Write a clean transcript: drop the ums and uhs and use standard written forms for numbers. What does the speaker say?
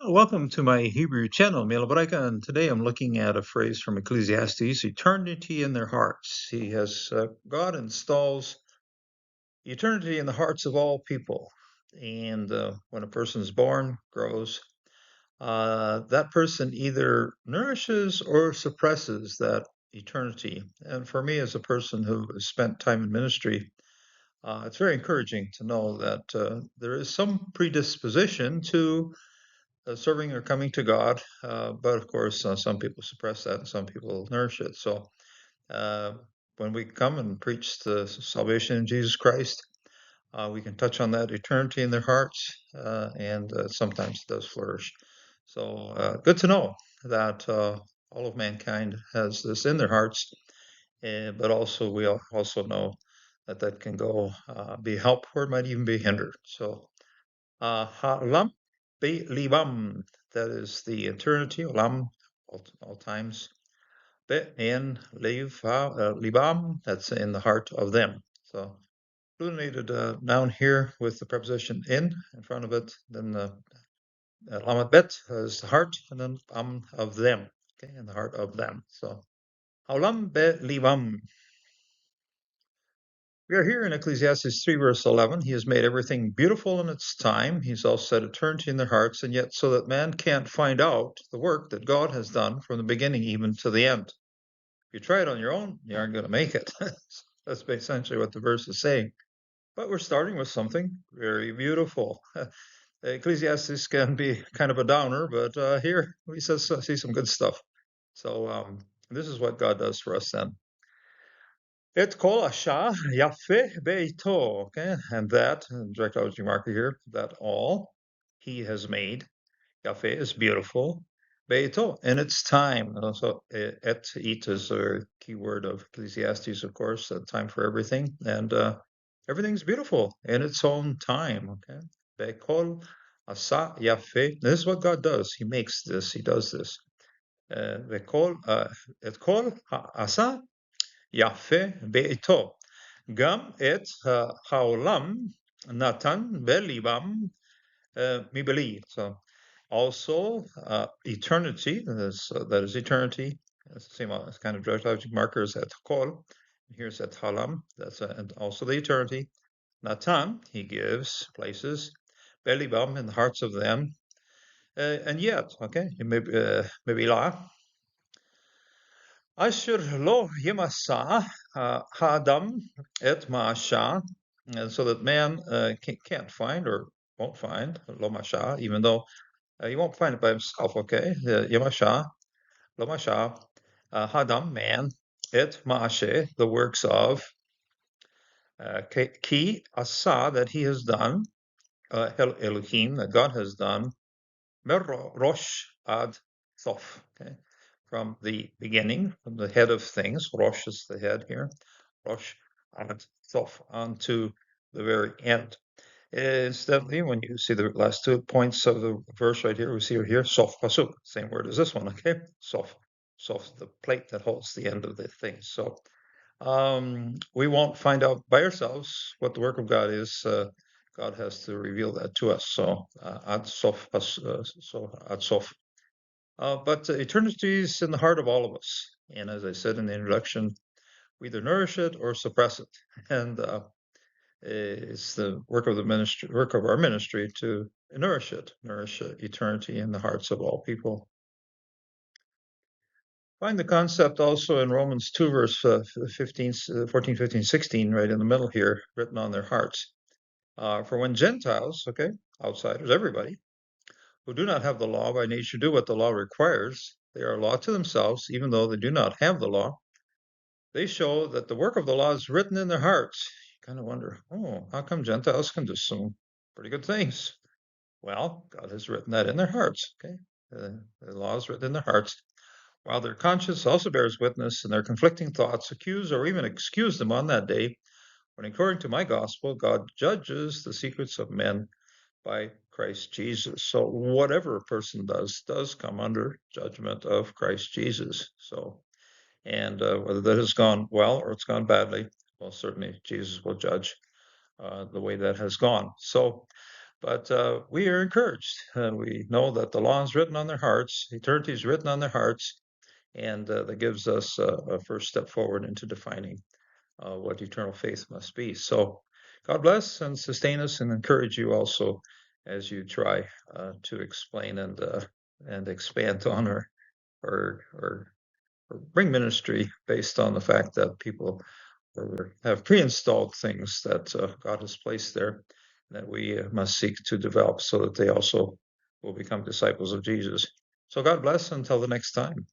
Welcome to my Hebrew channel, Milabreka, and today I'm looking at a phrase from Ecclesiastes, eternity in their hearts. God installs eternity in the hearts of all people. And when a person is born, grows, that person either nourishes or suppresses that eternity. And for me, as a person who has spent time in ministry, it's very encouraging to know that there is some predisposition to serving or coming to God. But of course, some people suppress that and some people nourish it. So uh, when we come and preach the salvation in Jesus Christ, we can touch on that eternity in their hearts, and sometimes it does flourish. So good to know that all of mankind has this in their hearts, but also we also know that that can go be helped or it might even be hindered. So Ha'olam Libam, that is the eternity, Olam, all times. And Libam, that's in the heart of them. So plurinated noun here with the preposition in front of it. Then the Lamed Bet is the heart, and then of them, okay, in the heart of them. So Ha'olam Libam. We are here in Ecclesiastes 3, verse 11. He has made everything beautiful in its time. He's also set eternity in their hearts, and yet so that man can't find out the work that God has done from the beginning even to the end. If you try it on your own, you aren't going to make it. That's essentially what the verse is saying. But we're starting with something very beautiful. Ecclesiastes can be kind of a downer, but here we see some good stuff. So this is what God does for us then. Et kol asha yafe beito, okay, and that, direct object marker here, that all he has made, yafe is beautiful, beito, in its time. And also, et is a key word of Ecclesiastes, of course, time for everything, and everything's beautiful in its own time, okay. Bekol asa yafe, this is what God does. He makes this, he does this. Bekol, et kol asa yafe beito. Gam et haolam natan belibam mibeli. So also eternity, that is eternity. It's the same kind of direct object markers at kol. Here's at halam. That's and also the eternity. Natan, he gives places. Belibam, in the hearts of them. And yet, okay, maybe la. Asher lo yimasa hadam et ma'asha, and so that man can't find or won't find lo masha, even though he won't find it by himself. Okay, yamasha, lo masha, hadam, man, et ma'ashe, the works of ki asa, that he has done, Elohim, that God has done, rosh ad sof. Okay, from the beginning, from the head of things. Rosh is the head here. Rosh ad sof, onto the very end. Incidentally, when you see the last 2 points of the verse right here, we see here, sof pasuk, same word as this one, okay? Sof, the plate that holds the end of the thing. So we won't find out by ourselves what the work of God is. God has to reveal that to us. So ad sof, ad sof. But eternity is in the heart of all of us. And as I said in the introduction, we either nourish it or suppress it. And it's the work of our ministry to nourish eternity in the hearts of all people. Find the concept also in Romans 2, verse 14, 15, 16, right in the middle here, written on their hearts. For when Gentiles, okay, outsiders, everybody, who do not have the law by nature do what the law requires, they are a law to themselves, even though they do not have the law. They show that the work of the law is written in their hearts. You kind of wonder, how come Gentiles can do some pretty good things? Well, God has written that in their hearts, okay? The law is written in their hearts, while their conscience also bears witness, and their conflicting thoughts accuse or even excuse them on that day, when according to my gospel, God judges the secrets of men by Christ Jesus. So whatever a person does come under judgment of Christ Jesus. So, and whether that has gone well or it's gone badly, well, certainly Jesus will judge the way that has gone. So But we are encouraged, and we know that the law is written on their hearts, eternity is written on their hearts, and that gives us a first step forward into defining what eternal faith must be. So God bless and sustain us and encourage you also as you try to explain and expand on or bring ministry based on the fact that people have pre-installed things that God has placed there that we must seek to develop so that they also will become disciples of Jesus. So God bless until the next time.